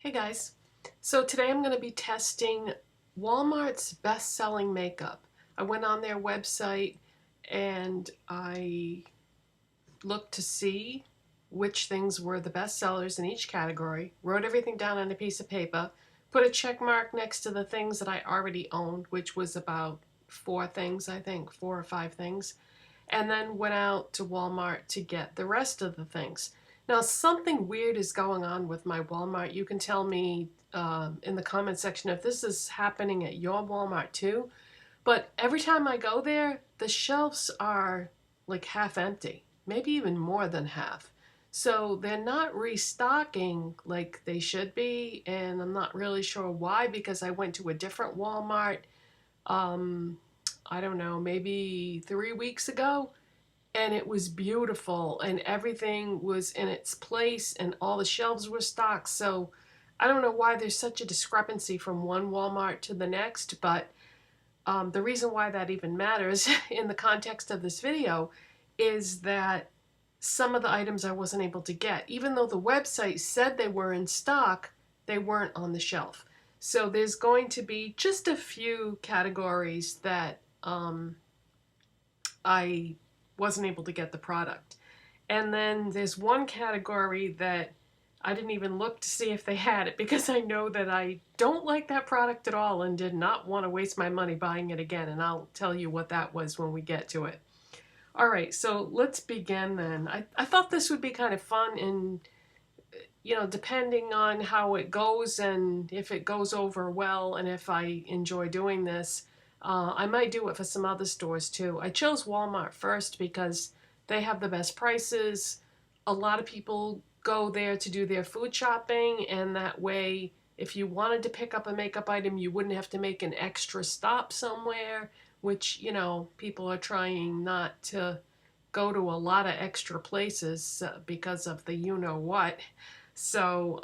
Hey guys, so today I'm going to be testing Walmart's best-selling makeup. I went on their website and I looked to see which things were the best sellers in each category, wrote everything down on a piece of paper, put a check mark next to the things that I already owned, which was about four things, I think, 4 or 5 things, and then went out to Walmart to get the rest of the things. Now, something weird is going on with my Walmart. You can tell me in the comment section if this is happening at your Walmart too. But every time I go there, the shelves are like half empty, maybe even more than half. So they're not restocking like they should be, and I'm not really sure why because I went to a different Walmart, um, I don't know, maybe 3 weeks ago, and it was beautiful and everything was in its place and all the shelves were stocked. So I don't know why there's such a discrepancy from one Walmart to the next, but the reason why that even matters in the context of this video is that some of the items I wasn't able to get. Even though the website said they were in stock, they weren't on the shelf. So there's going to be just a few categories that I wasn't able to get the product. And then there's one category that I didn't even look to see if they had it because I know that I don't like that product at all and did not want to waste my money buying it again. And I'll tell you what that was when we get to it. All right, so let's begin then. I thought this would be kind of fun, and depending on how it goes and if it goes over well and if I enjoy doing this, I might do it for some other stores too. I chose Walmart first because they have the best prices. A lot of people go there to do their food shopping, and that way, if you wanted to pick up a makeup item, you wouldn't have to make an extra stop somewhere, which, people are trying not to go to a lot of extra places because of the you-know-what. So,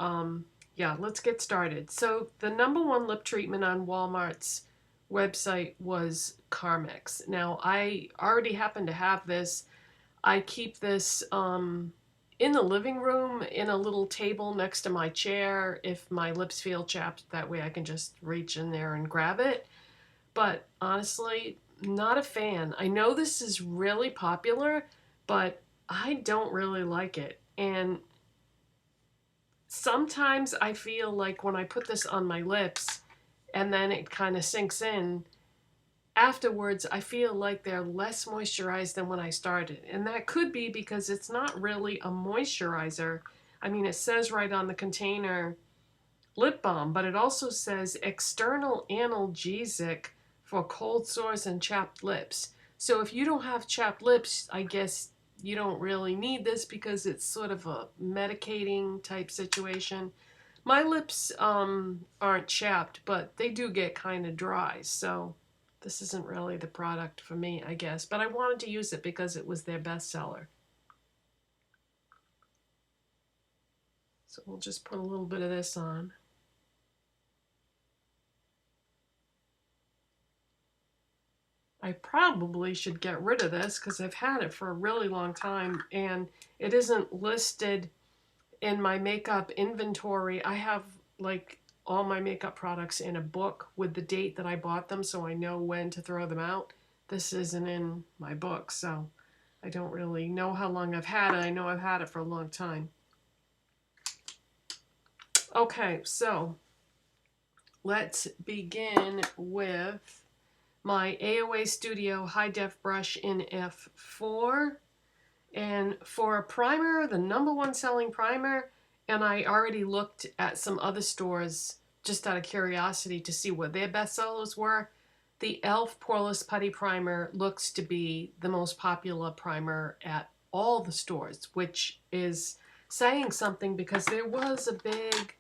yeah, let's get started. So the number one lip treatment on Walmart's website was Carmex. Now, I already happen to have this. I keep this in the living room in a little table next to my chair. If my lips feel chapped, that way I can just reach in there and grab it. But honestly, not a fan. I know this is really popular, but I don't really like it. And sometimes I feel like when I put this on my lips and then it kind of sinks in, afterwards I feel like they're less moisturized than when I started. And that could be because it's not really a moisturizer. I mean, it says right on the container lip balm, but it also says external analgesic for cold sores and chapped lips. So if you don't have chapped lips, I guess you don't really need this because it's sort of a medicating type situation. My lips aren't chapped, but they do get kind of dry, so this isn't really the product for me, I guess. But I wanted to use it because it was their bestseller. So we'll just put a little bit of this on. I probably should get rid of this because I've had it for a really long time and it isn't listed in my makeup inventory. I have like all my makeup products in a book with the date that I bought them, so I know when to throw them out. This isn't in my book, so I don't really know how long I've had it. I know I've had it for a long time. Okay, so let's begin with my AOA Studio High Def brush in F4. And for a primer, the number one selling primer, and I already looked at some other stores just out of curiosity to see what their bestsellers were. The e.l.f. Poreless Putty Primer looks to be the most popular primer at all the stores, which is saying something because there was a big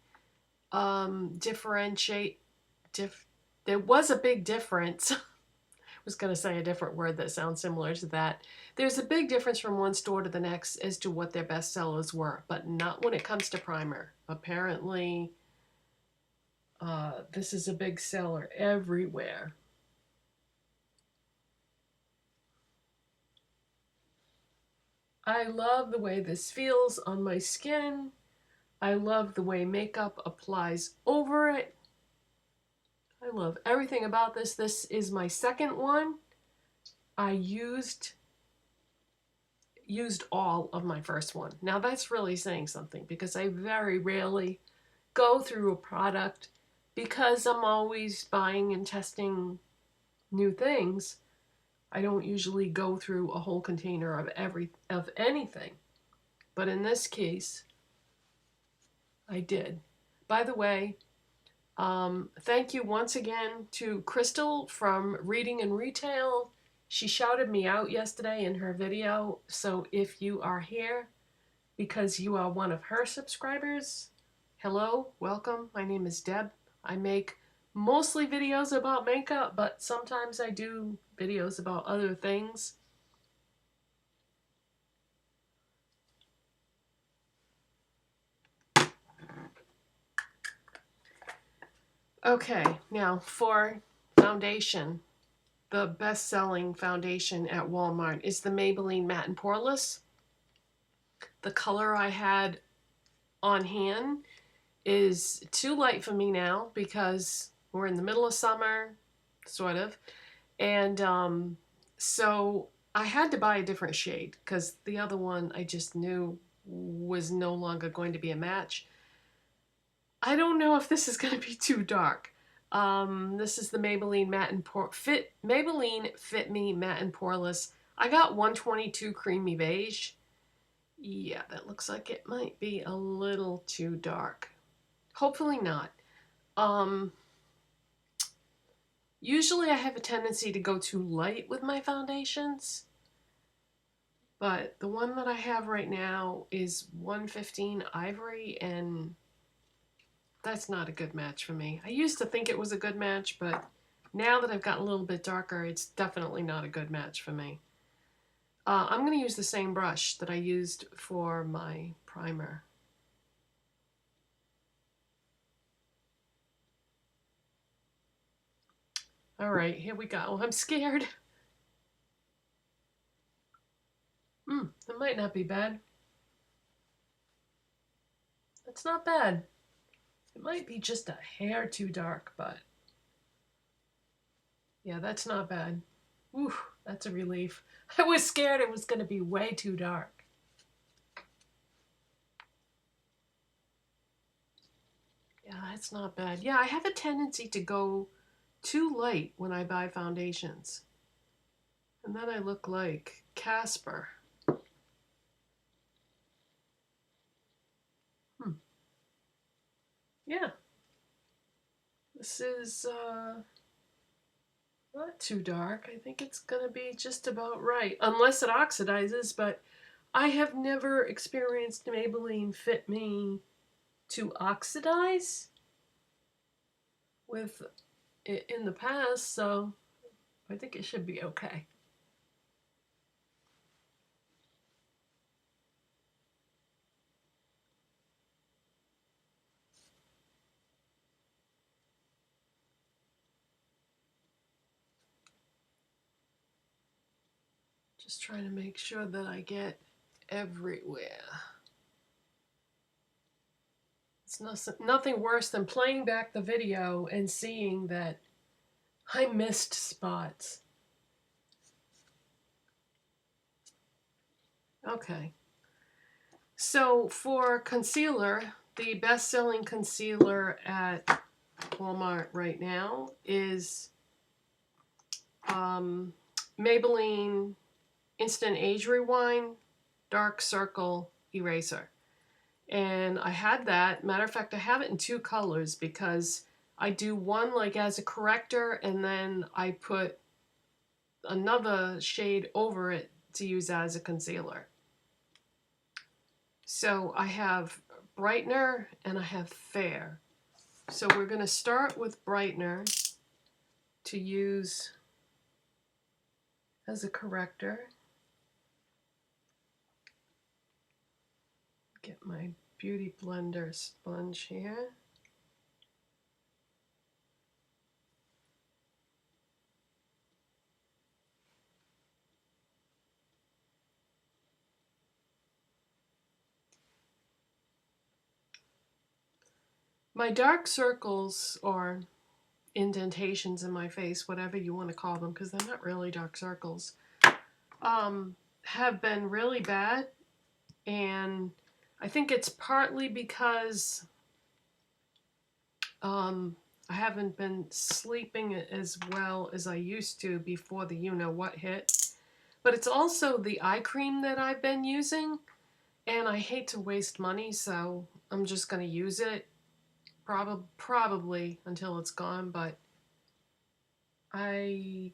there was a big difference. I was going to say a different word that sounds similar to that. There's a big difference from one store to the next as to what their best sellers were, but not when it comes to primer. Apparently, this is a big seller everywhere. I love the way this feels on my skin. I love the way makeup applies over it. I love everything about this. This is my second one. I used all of my first one. Now that's really saying something because I very rarely go through a product because I'm always buying and testing new things. I don't usually go through a whole container of anything. But in this case, I did. By the way, thank you once again to Crystal from Reading and Retail. She shouted me out yesterday in her video, so if you are here because you are one of her subscribers, hello, welcome. My name is Deb. I make mostly videos about makeup, but sometimes I do videos about other things. Okay, now for foundation. The best-selling foundation at Walmart is the Maybelline Matte and Poreless. The color I had on hand is too light for me now because we're in the middle of summer, sort of. And so I had to buy a different shade because the other one I just knew was no longer going to be a match. I don't know if this is going to be too dark. This is the Maybelline Maybelline Fit Me Matte and Poreless. I got 122 Creamy Beige. Yeah, that looks like it might be a little too dark. Hopefully not. Usually I have a tendency to go too light with my foundations, but the one that I have right now is 115 Ivory, and that's not a good match for me. I used to think it was a good match, but now that I've gotten a little bit darker, it's definitely not a good match for me. I'm going to use the same brush that I used for my primer. All right, here we go. I'm scared. That might not be bad. That's not bad. It might be just a hair too dark, but yeah, that's not bad. Ooh, that's a relief. I was scared it was going to be way too dark. Yeah, that's not bad. Yeah, I have a tendency to go too light when I buy foundations. And then I look like Casper. Yeah. This is not too dark. I think it's going to be just about right. Unless it oxidizes, but I have never experienced Maybelline Fit Me to oxidize with it in the past, so I think it should be okay. Just trying to make sure that I get everywhere. It's nothing worse than playing back the video and seeing that I missed spots. Okay. So for concealer, the best-selling concealer at Walmart right now is Maybelline Instant Age Rewind Dark Circle Eraser. And I had that. Matter of fact, I have it in two colors because I do one like as a corrector and then I put another shade over it to use as a concealer. So I have Brightener and I have Fair. So we're going to start with Brightener to use as a corrector. Get my Beauty Blender sponge here. My dark circles, or indentations in my face, whatever you want to call them, because they're not really dark circles, have been really bad. And I think it's partly because I haven't been sleeping as well as I used to before the you-know-what hit. But it's also the eye cream that I've been using, and I hate to waste money, so I'm just going to use it probably until it's gone, but I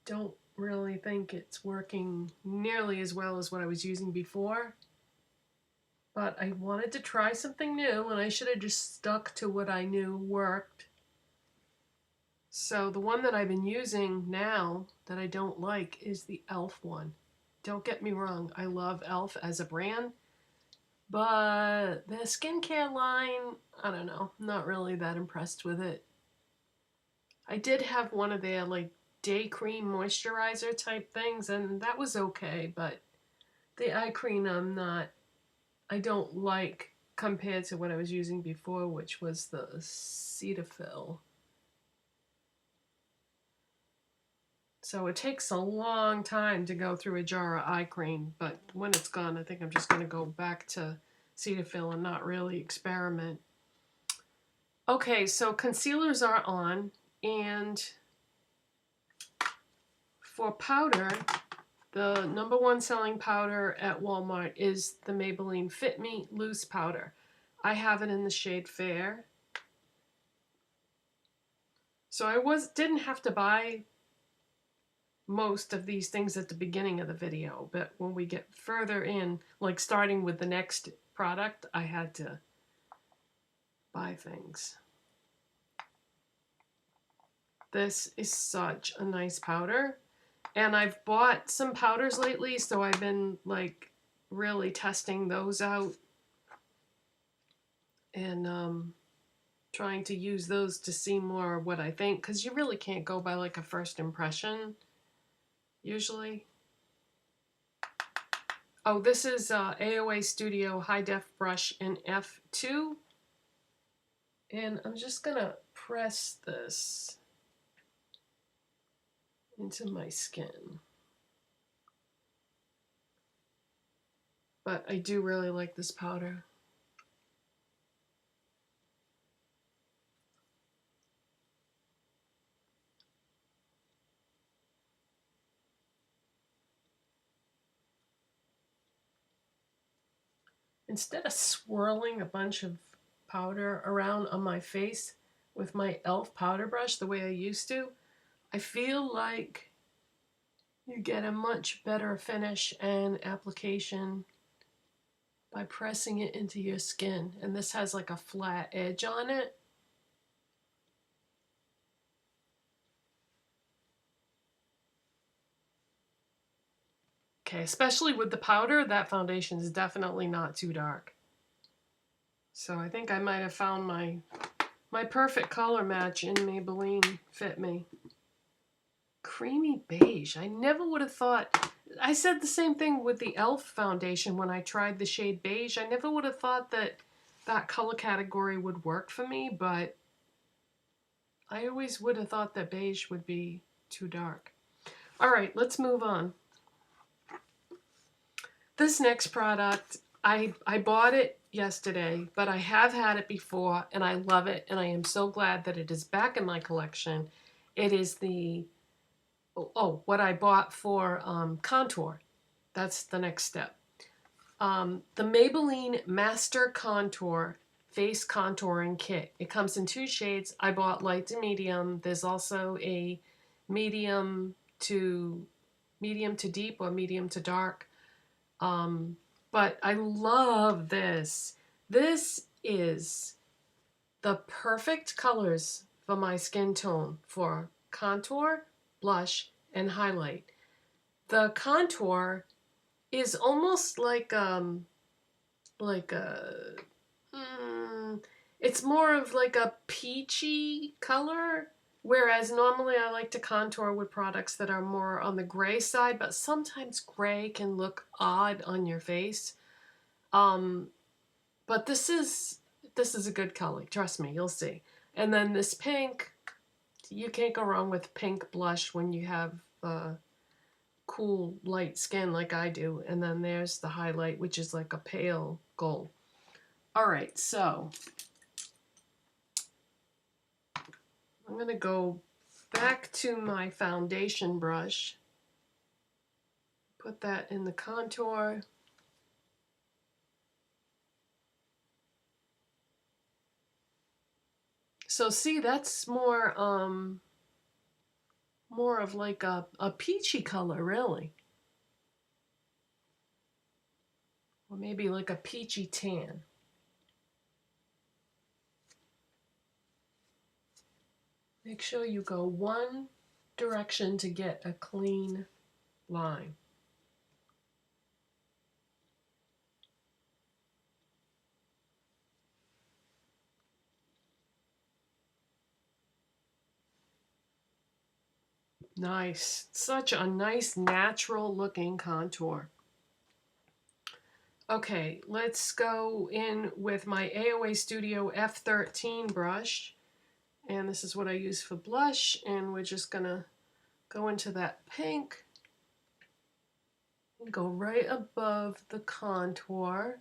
don't really think it's working nearly as well as what I was using before. But I wanted to try something new, and I should have just stuck to what I knew worked. So the one that I've been using now that I don't like is the e.l.f. one. Don't get me wrong, I love e.l.f. as a brand, but the skincare line, I don't know, I'm not really that impressed with it. I did have one of their like day cream moisturizer type things, and that was okay, but the eye cream I don't like compared to what I was using before, which was the Cetaphil. So it takes a long time to go through a jar of eye cream, but when it's gone, I think I'm just going to go back to Cetaphil and not really experiment. Okay, so concealers are on, and for powder, the #1 selling powder at Walmart is the Maybelline Fit Me Loose Powder. I have it in the shade Fair. So I didn't have to buy most of these things at the beginning of the video, but when we get further in, like starting with the next product, I had to buy things. This is such a nice powder, and I've bought some powders lately, so I've been like really testing those out and trying to use those to see more what I think, because you really can't go by like a first impression usually. Oh, this is AOA Studio High Def Brush in F2. And I'm just going to press this into my skin. But I do really like this powder. Instead of swirling a bunch of powder around on my face with my e.l.f. powder brush the way I used to, I feel like you get a much better finish and application by pressing it into your skin. And this has like a flat edge on it. Okay, especially with the powder, that foundation is definitely not too dark. So I think I might have found my perfect color match in Maybelline Fit Me. Creamy beige. I never would have thought. I said the same thing with the e.l.f. foundation when I tried the shade beige. I never would have thought that that color category would work for me, but I always would have thought that beige would be too dark. All right, let's move on. This next product, I bought it yesterday, but I have had it before and I love it, and I am so glad that it is back in my collection. It is the, what I bought for contour. That's the next step. The Maybelline Master Contour Face Contouring Kit. It comes in 2 shades. I bought light to medium. There's also a medium to deep or medium to dark. But I love this. This is the perfect colors for my skin tone for contour, blush, and highlight. The contour is almost like it's more of like a peachy color, whereas normally I like to contour with products that are more on the gray side, but sometimes gray can look odd on your face. But this is this is a good color. Trust me, you'll see. And then this pink, you can't go wrong with pink blush when you have cool light skin like I do. And then there's the highlight, which is like a pale gold. All right, so I'm going to go back to my foundation brush, put that in the contour. So see, that's more of like a peachy color, really. Or maybe like a peachy tan. Make sure you go one direction to get a clean line. Nice. Such a nice natural looking contour. Okay, let's go in with my AOA Studio F13 brush. And this is what I use for blush. And we're just going to go into that pink and go right above the contour.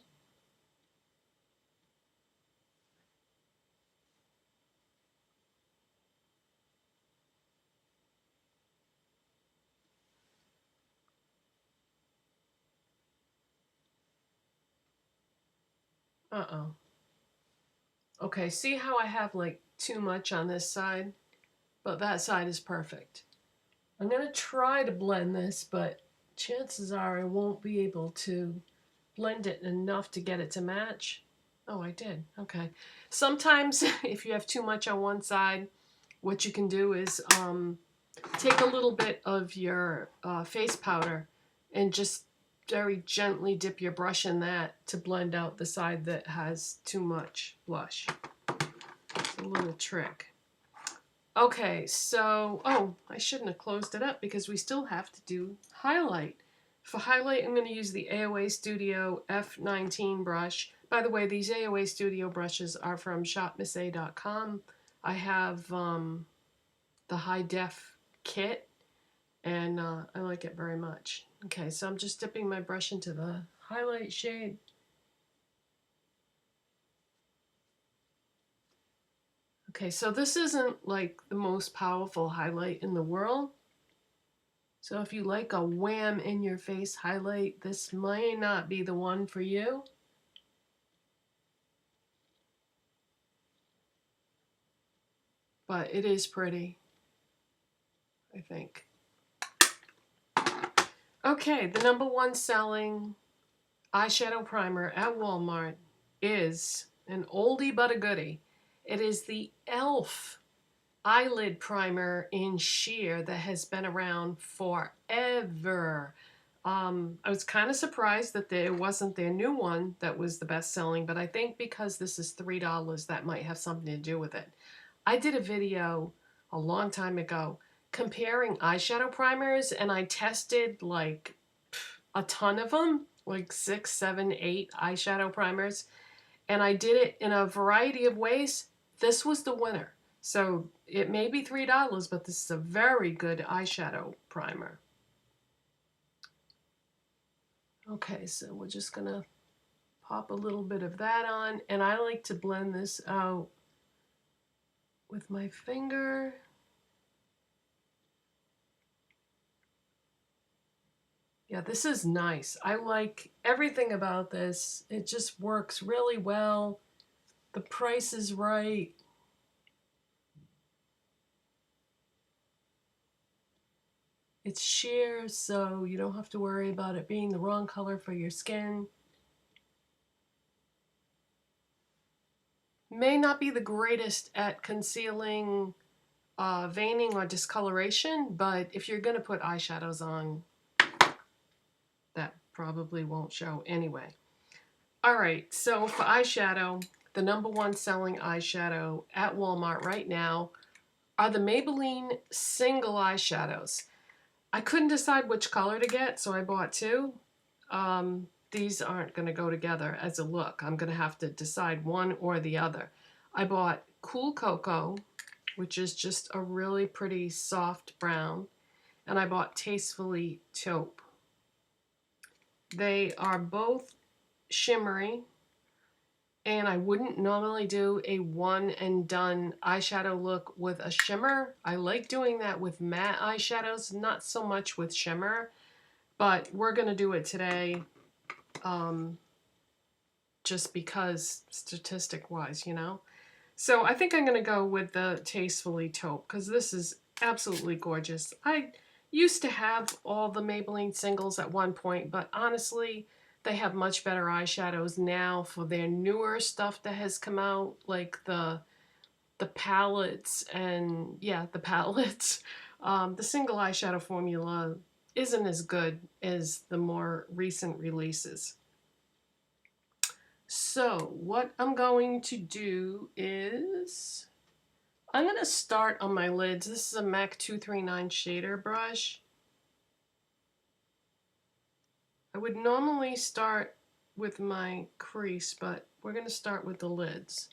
Uh-oh. Okay, see how I have like too much on this side? But that side is perfect. I'm going to try to blend this, but chances are I won't be able to blend it enough to get it to match. Oh, I did. Okay. Sometimes if you have too much on one side, what you can do is take a little bit of your face powder and just very gently dip your brush in that to blend out the side that has too much blush. It's a little trick. Okay, so, oh, I shouldn't have closed it up because we still have to do highlight. For highlight, I'm going to use the AOA Studio F19 brush. By the way, these AOA Studio brushes are from shopmissa.com. I have the high def kit, and I like it very much. Okay, so I'm just dipping my brush into the highlight shade. Okay, so this isn't like the most powerful highlight in the world. So if you like a wham in your face highlight, this may not be the one for you. But it is pretty, I think. Okay, the #1 selling eyeshadow primer at Walmart is an oldie but a goodie. It is the e.l.f. Eyelid primer in sheer that has been around forever. I was kind of surprised that there wasn't their new one that was the best selling, but I think because this is $3, that might have something to do with it. I did a video a long time ago comparing eyeshadow primers, and I tested like a ton of them, like 6, 7, 8 eyeshadow primers, and I did it in a variety of ways. This was the winner. So it may be $3, but this is a very good eyeshadow primer. Okay, so we're just gonna pop a little bit of that on, and I like to blend this out with my finger. Yeah, this is nice. I like everything about this. It just works really well. The price is right. It's sheer, so you don't have to worry about it being the wrong color for your skin. May not be the greatest at concealing veining or discoloration, but if you're going to put eyeshadows on, that probably won't show anyway. All right, so for eyeshadow, the #1 selling eyeshadow at Walmart right now are the Maybelline single eyeshadows. I couldn't decide which color to get, so I bought two. these aren't going to go together as a look. I'm going to have to decide one or the other. I bought Cool Cocoa, which is just a really pretty soft brown, and I bought Tastefully Taupe. They are both shimmery, and I wouldn't normally do a one and done eyeshadow look with a shimmer. I like doing that with matte eyeshadows, not so much with shimmer, but we're going to do it today just because statistic-wise, you know. So I think I'm going to go with the Tastefully Taupe because this is absolutely gorgeous. I used to have all the Maybelline singles at one point, but honestly, they have much better eyeshadows now for their newer stuff that has come out, like the palettes and, yeah, the palettes. The single eyeshadow formula isn't as good as the more recent releases. So what I'm going to do is I'm going to start on my lids. This is a MAC 239 shader brush. I would normally start with my crease, but we're going to start with the lids.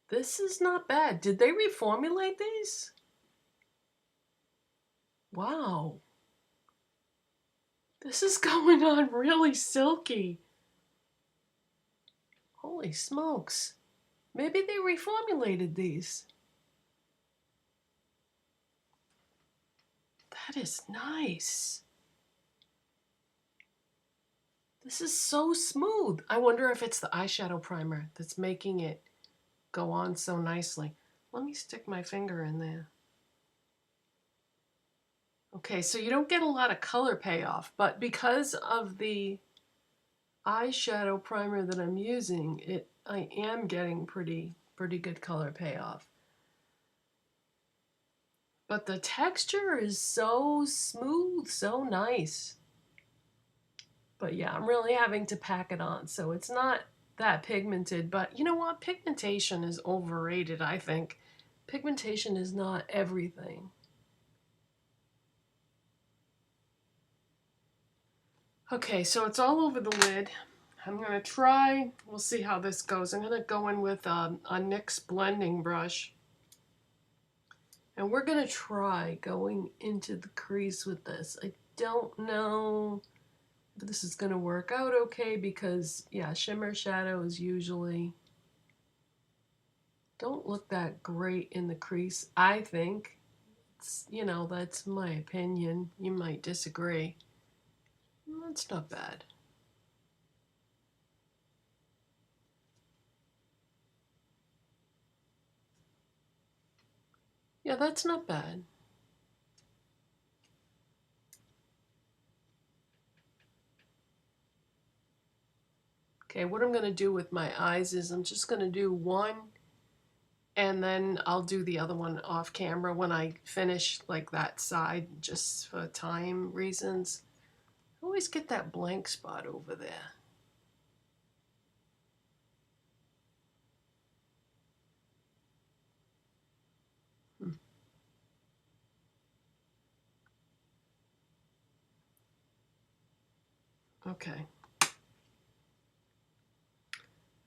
This is not bad. Did they reformulate these? Wow. This is going on really silky. Holy smokes. Maybe they reformulated these. That is nice. This is so smooth. I wonder if it's the eyeshadow primer that's making it go on so nicely. Let me stick my finger in there. Okay, so you don't get a lot of color payoff, but because of the eyeshadow primer that I'm using, I am getting pretty good color payoff. But the texture is so smooth, so nice. But yeah, I'm really having to pack it on, so it's not that pigmented. But you know what? Pigmentation is overrated, I think. Pigmentation is not everything. Okay, so it's all over the lid. I'm going to try, we'll see how this goes. I'm going to go in with a NYX blending brush. And we're going to try going into the crease with this. I don't know if this is going to work out okay because, yeah, shimmer shadows usually don't look that great in the crease, I think. It's, you know, that's my opinion. You might disagree. That's not bad. Yeah, that's not bad. Okay, what I'm going to do with my eyes is I'm just going to do one and then I'll do the other one off camera when I finish like that side, just for time reasons. I always get that blank spot over there. Okay.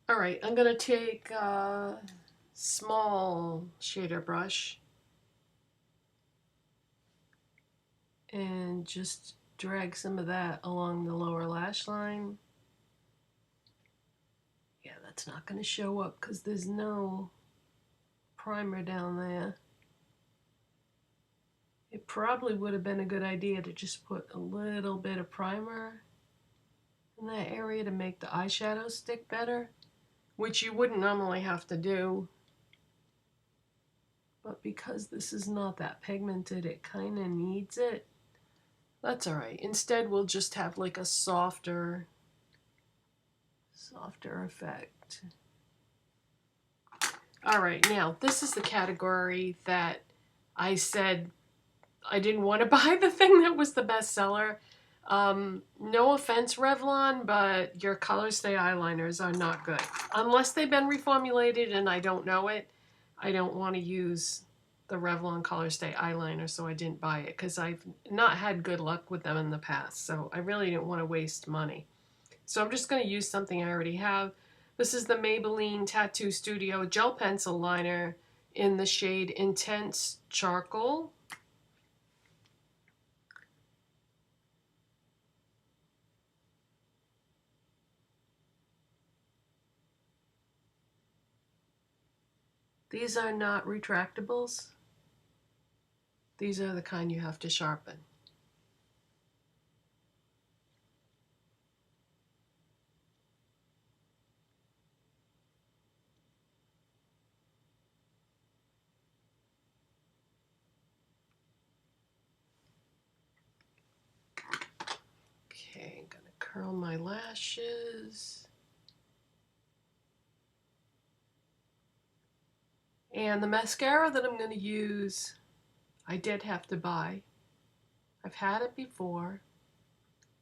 All right, I'm gonna take a small shader brush and just drag some of that along the lower lash line. Yeah, that's not gonna show up because there's no primer down there. It probably would have been a good idea to just put a little bit of primer in that area to make the eyeshadow stick better, which you wouldn't normally have to do. But because this is not that pigmented, it kind of needs it. That's all right. Instead, we'll just have like a softer effect. All right, now this is the category that I said I didn't want to buy the thing that was the bestseller. No offense, Revlon, but your Colorstay eyeliners are not good. Unless they've been reformulated and I don't know it, I don't want to use the Revlon Colorstay eyeliner, so I didn't buy it because I've not had good luck with them in the past, so I really didn't want to waste money. So I'm just going to use something I already have. This is the Maybelline Tattoo Studio Gel Pencil Liner in the shade Intense Charcoal. These are not retractables. These are the kind you have to sharpen. Okay, I'm gonna curl my lashes. And the mascara that I'm going to use, I did have to buy. I've had it before.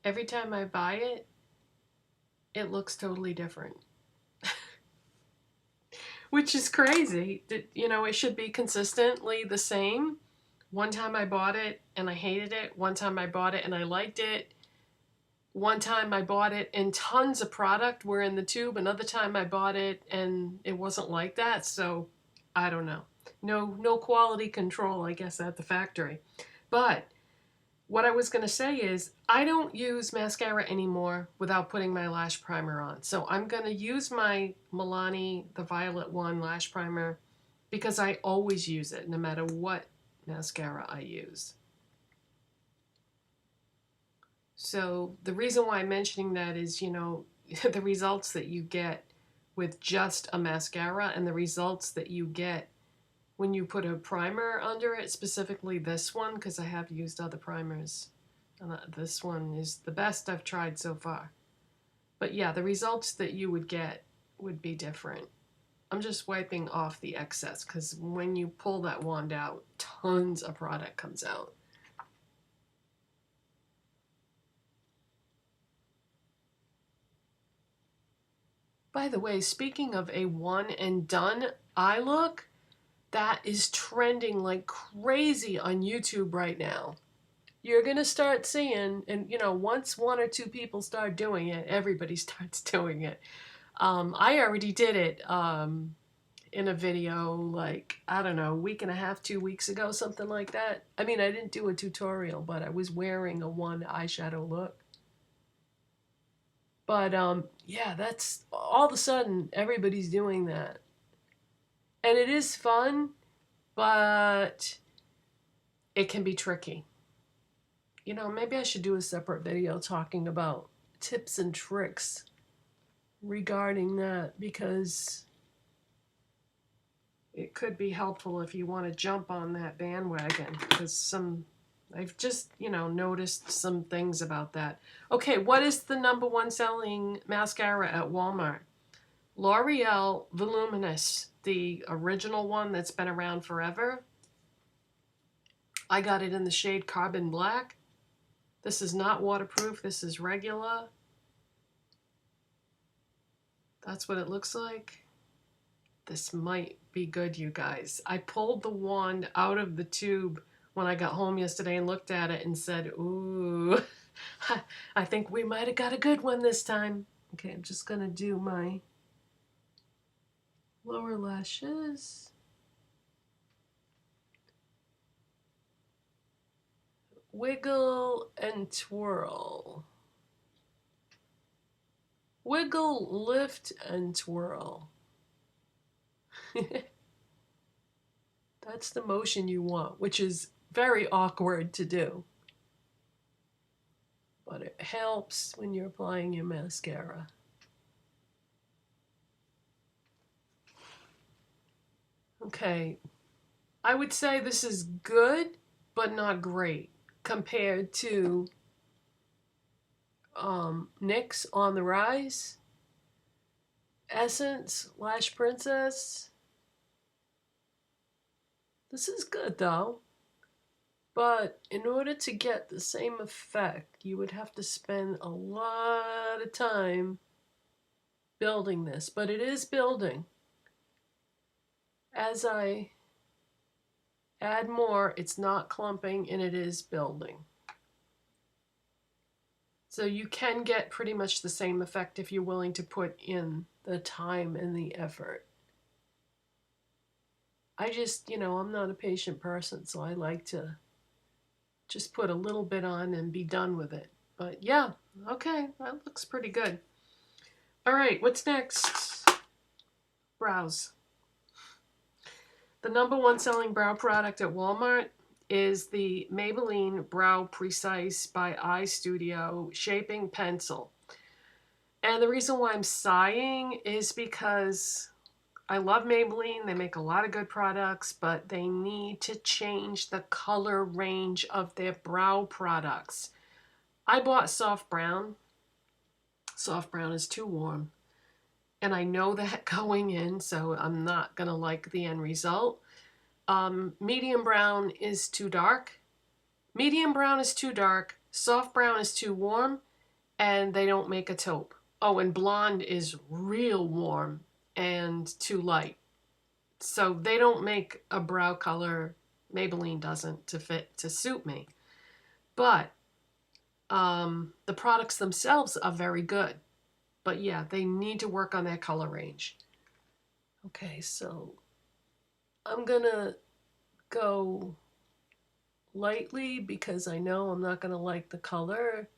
Every time I buy it, it looks totally different. Which is crazy. You know, it should be consistently the same. One time I bought it and I hated it. One time I bought it and I liked it. One time I bought it and tons of product were in the tube. Another time I bought it and it wasn't like that. So I don't know. No quality control, I guess, at the factory. But what I was going to say is I don't use mascara anymore without putting my lash primer on. So I'm going to use my Milani, the Violet one lash primer, because I always use it no matter what mascara I use. So the reason why I'm mentioning that is, you know, the results that you get with just a mascara and the results that you get when you put a primer under it, specifically this one, because I have used other primers. And this one is the best I've tried so far. But yeah, the results that you would get would be different. I'm just wiping off the excess because when you pull that wand out, tons of product comes out. By the way, speaking of a one and done eye look, that is trending like crazy on YouTube right now. You're going to start seeing, and you know, once one or two people start doing it, everybody starts doing it. I already did it in a video like, I don't know, a week and a half, 2 weeks ago, something like that. I mean, I didn't do a tutorial, but I was wearing a one eyeshadow look. But yeah, that's all of a sudden everybody's doing that. And it is fun, but it can be tricky. You know, maybe I should do a separate video talking about tips and tricks regarding that, because it could be helpful if you want to jump on that bandwagon, because I've just, you know, noticed some things about that. Okay, what is the #1 selling mascara at Walmart? L'Oreal Voluminous, the original one that's been around forever. I got it in the shade Carbon Black. This is not waterproof, this is regular. That's what it looks like. This might be good, you guys. I pulled the wand out of the tube when I got home yesterday and looked at it and said, ooh, I think we might have got a good one this time. Okay, I'm just gonna do my lower lashes. Wiggle and twirl. Wiggle, lift, and twirl. That's the motion you want, which is very awkward to do. But it helps when you're applying your mascara. Okay, I would say this is good, but not great compared to NYX On the Rise, Essence Lash Princess. This is good though, but in order to get the same effect, you would have to spend a lot of time building this, but it is building. As I Add more, it's not clumping and it is building. So you can get pretty much the same effect if you're willing to put in the time and the effort. I just, I'm not a patient person, so I like to just put a little bit on and be done with it. But yeah, okay, that looks pretty good. All right, what's next? Brows. The #1 selling brow product at Walmart is the Maybelline Brow Precise by Eye Studio Shaping Pencil. And the reason why I'm sighing is because I love Maybelline. They make a lot of good products, but they need to change the color range of their brow products. I bought soft brown. Soft brown is too warm. And I know that going in, so I'm not going to like the end result. Medium brown is too dark. Medium brown is too dark. Soft brown is too warm. And they don't make a taupe. Oh, and blonde is real warm and too light. So they don't make a brow color, Maybelline doesn't, to suit me. But the products themselves are very good. But yeah, they need to work on their color range. Okay, so I'm gonna go lightly because I know I'm not gonna like the color.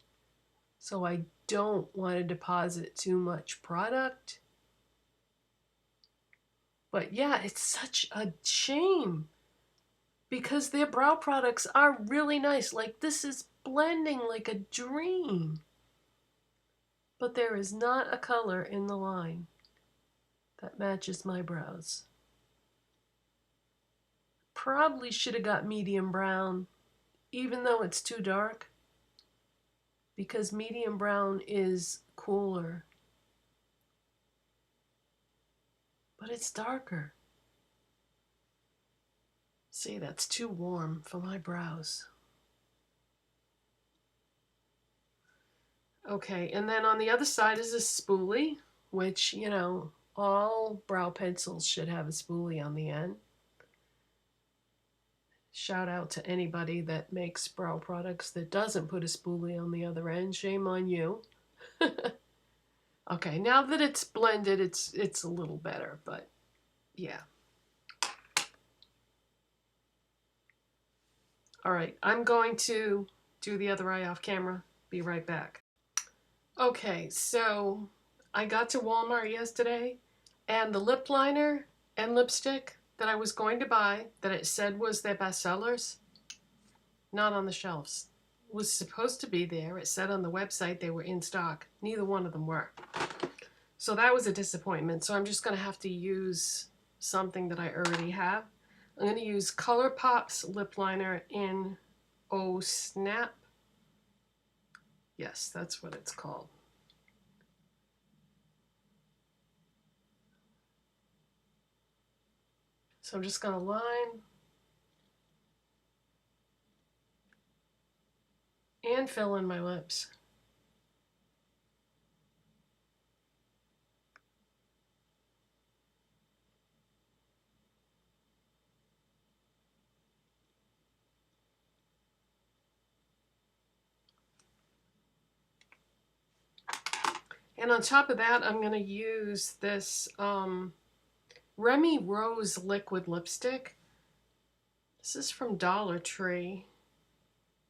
So I don't want to deposit too much product. But yeah, it's such a shame because their brow products are really nice. Like, this is blending like a dream. But there is not a color in the line that matches my brows. Probably should have got medium brown, even though it's too dark, because medium brown is cooler. But it's darker. See, that's too warm for my brows. Okay, and then on the other side is a spoolie, which, all brow pencils should have a spoolie on the end. Shout out to anybody that makes brow products that doesn't put a spoolie on the other end. Shame on you. Okay, now that it's blended, it's a little better, but yeah. All right, I'm going to do the other eye off camera. Be right back. Okay, so I got to Walmart yesterday, and the lip liner and lipstick that I was going to buy, that it said was their bestsellers, not on the shelves. It was supposed to be there. It said on the website they were in stock. Neither one of them were. So that was a disappointment. So I'm just going to have to use something that I already have. I'm going to use ColourPop's lip liner in Oh Snap. Yes, that's what it's called. So I'm just going to line and fill in my lips. And on top of that, I'm going to use this Remi Rose Liquid Lipstick. This is from Dollar Tree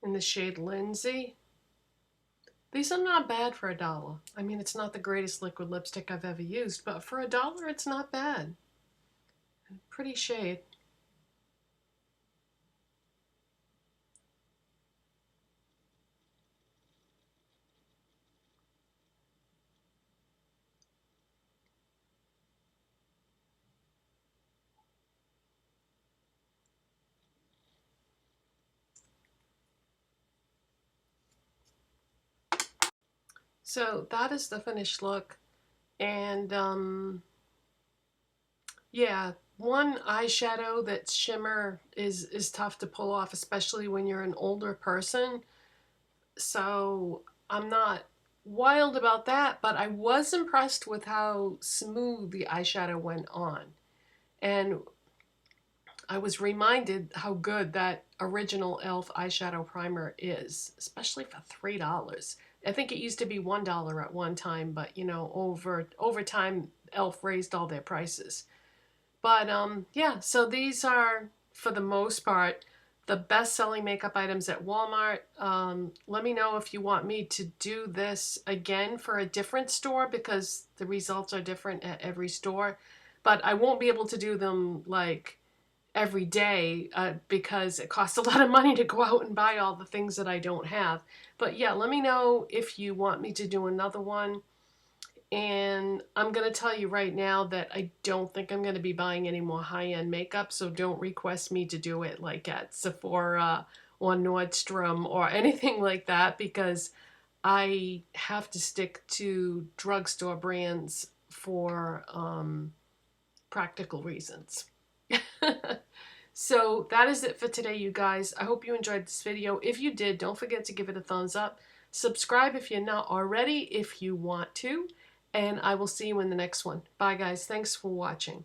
in the shade Lindsay. These are not bad for $1. I mean, it's not the greatest liquid lipstick I've ever used, but for $1, it's not bad. Pretty shade. So that is the finished look. And yeah, one eyeshadow that's shimmer is tough to pull off, especially when you're an older person. So I'm not wild about that, but I was impressed with how smooth the eyeshadow went on. And I was reminded how good that original e.l.f. eyeshadow primer is, especially for $3. I think it used to be $1 at one time, but you know, over time, e.l.f. raised all their prices. But yeah, so these are, for the most part, the best-selling makeup items at Walmart. Let me know if you want me to do this again for a different store, because the results are different at every store. But I won't be able to do them like every day because it costs a lot of money to go out and buy all the things that I don't have. But yeah, let me know if you want me to do another one. And I'm going to tell you right now that I don't think I'm going to be buying any more high-end makeup, so don't request me to do it like at Sephora or Nordstrom or anything like that, because I have to stick to drugstore brands for practical reasons. So that is it for today, you guys. I hope you enjoyed this video. If you did, don't forget to give it a thumbs up. Subscribe if you're not already, if you want to. And I will see you in the next one. Bye, guys. Thanks for watching.